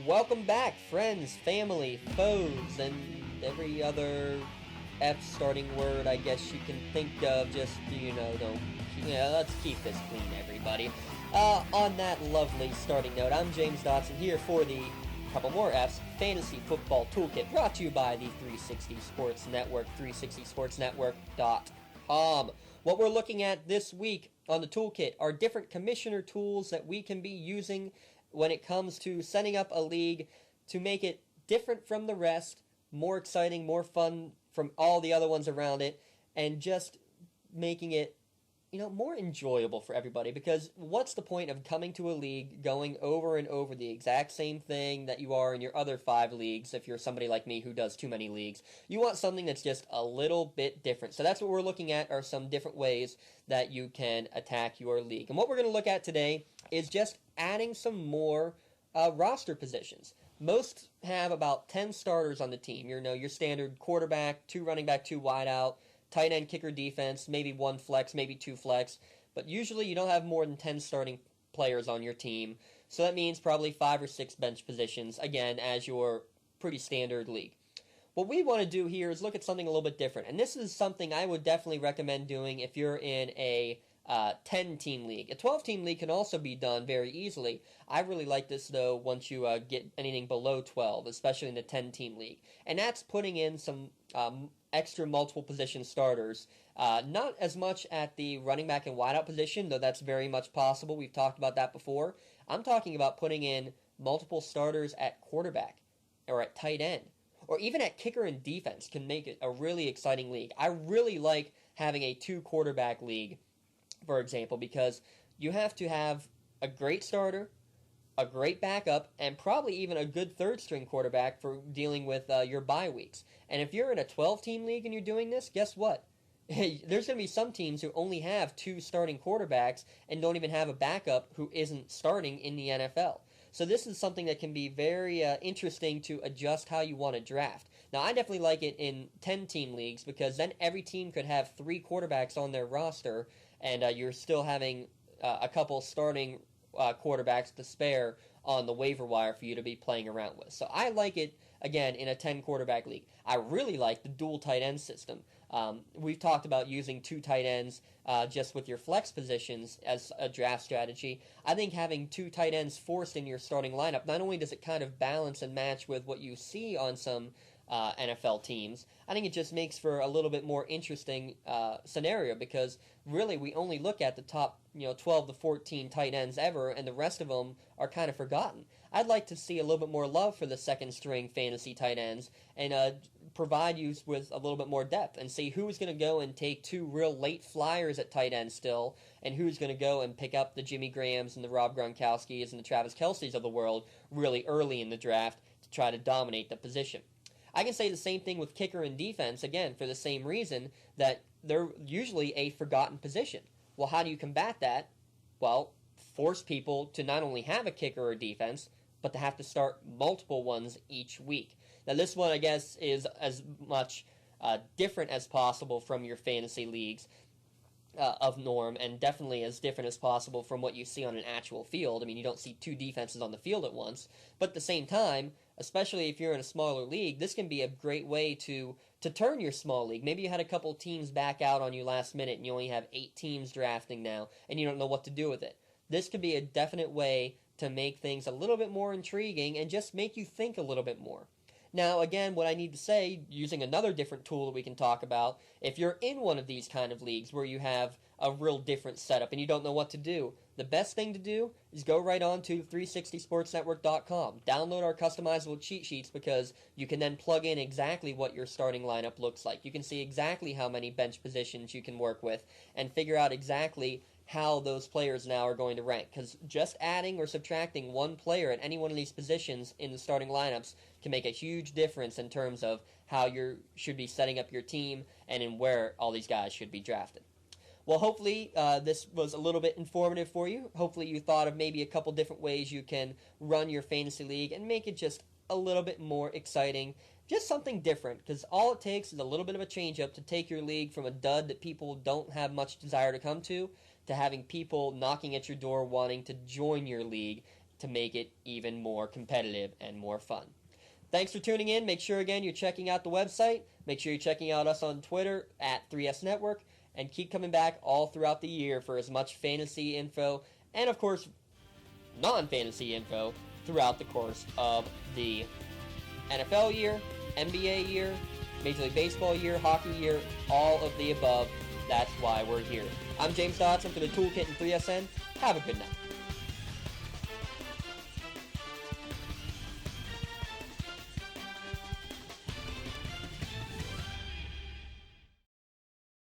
Welcome back, friends, family, foes, and every other F starting word I guess you can think of. Just, let's keep this clean, everybody. On that lovely starting note, I'm James Dotson here for the couple more F's Fantasy Football Toolkit, brought to you by the 360 Sports Network, 360sportsnetwork.com. What we're looking at this week on the toolkit are different commissioner tools that we can be using when it comes to setting up a league to make it different from the rest, more exciting, more fun from all the other ones around it, and just making it more enjoyable for everybody. Because what's the point of coming to a league, going over and over the exact same thing that you are in your other 5 leagues, if you're somebody like me who does too many leagues? You want something that's just a little bit different. So that's what we're looking at, are some different ways that you can attack your league. And what we're going to look at today is just adding some more roster positions. Most have about 10 starters on the team. Your standard quarterback, 2 running back, 2 wide out, tight end, kicker, defense, maybe 1 flex, maybe 2 flex, but usually you don't have more than 10 starting players on your team, so that means probably 5 or 6 bench positions, again, as your pretty standard league. What we want to do here is look at something a little bit different, and this is something I would definitely recommend doing if you're in a 10-team league. A 12-team league can also be done very easily. I really like this, though, once you get anything below 12, especially in the 10-team league, and that's putting in some extra multiple position starters. Not as much at the running back and wideout position, though that's very much possible. We've talked about that before. I'm talking about putting in multiple starters at quarterback or at tight end, or even at kicker and defense can make it a really exciting league. I really like having a 2-quarterback league, for example, because you have to have a great starter, a great backup, and probably even a good third-string quarterback for dealing with your bye weeks. And if you're in a 12-team league and you're doing this, guess what? There's going to be some teams who only have 2 starting quarterbacks and don't even have a backup who isn't starting in the NFL. So this is something that can be very interesting to adjust how you want to draft. Now, I definitely like it in 10-team leagues because then every team could have 3 quarterbacks on their roster, and you're still having a couple starting quarterbacks to spare on the waiver wire for you to be playing around with. So I like it, again, in a 10-quarterback league. I really like the dual tight end system. We've talked about using 2 tight ends just with your flex positions as a draft strategy. I think having 2 tight ends forced in your starting lineup, not only does it kind of balance and match with what you see on some NFL teams, I think it just makes for a little bit more interesting scenario, because really we only look at the top 12 to 14 tight ends ever, and the rest of them are kind of forgotten. I'd like to see a little bit more love for the second string fantasy tight ends and provide you with a little bit more depth and see who's going to go and take 2 real late flyers at tight end still, and who's going to go and pick up the Jimmy Grahams and the Rob Gronkowskis and the Travis Kelce's of the world really early in the draft to try to dominate the position. I can say the same thing with kicker and defense, again, for the same reason, that they're usually a forgotten position. Well, how do you combat that? Well, force people to not only have a kicker or defense, but to have to start multiple ones each week. Now, this one, I guess, is as much different as possible from your fantasy leagues of norm, and definitely as different as possible from what you see on an actual field. I mean, you don't see 2 defenses on the field at once, but at the same time, especially if you're in a smaller league, this can be a great way to turn your small league. Maybe you had a couple teams back out on you last minute and you only have 8 teams drafting now and you don't know what to do with it. This could be a definite way to make things a little bit more intriguing and just make you think a little bit more. Now, again, what I need to say, using another different tool that we can talk about, if you're in one of these kind of leagues where you have a real different setup and you don't know what to do, the best thing to do is go right on to 360sportsnetwork.com. Download our customizable cheat sheets, because you can then plug in exactly what your starting lineup looks like. You can see exactly how many bench positions you can work with and figure out exactly how those players now are going to rank, because just adding or subtracting 1 player at any one of these positions in the starting lineups can make a huge difference in terms of how you should be setting up your team and in where all these guys should be drafted. Well, hopefully this was a little bit informative for you. Hopefully you thought of maybe a couple different ways you can run your fantasy league and make it just a little bit more exciting. Just something different, because all it takes is a little bit of a change-up to take your league from a dud that people don't have much desire to come to having people knocking at your door wanting to join your league to make it even more competitive and more fun. Thanks for tuning in. Make sure, again, you're checking out the website. Make sure you're checking out us on Twitter at 3S Network. And keep coming back all throughout the year for as much fantasy info and, of course, non-fantasy info throughout the course of the NFL year, NBA year, Major League Baseball year, hockey year, all of the above. That's why we're here. I'm James Dodson for the Toolkit and 3SN. Have a good night.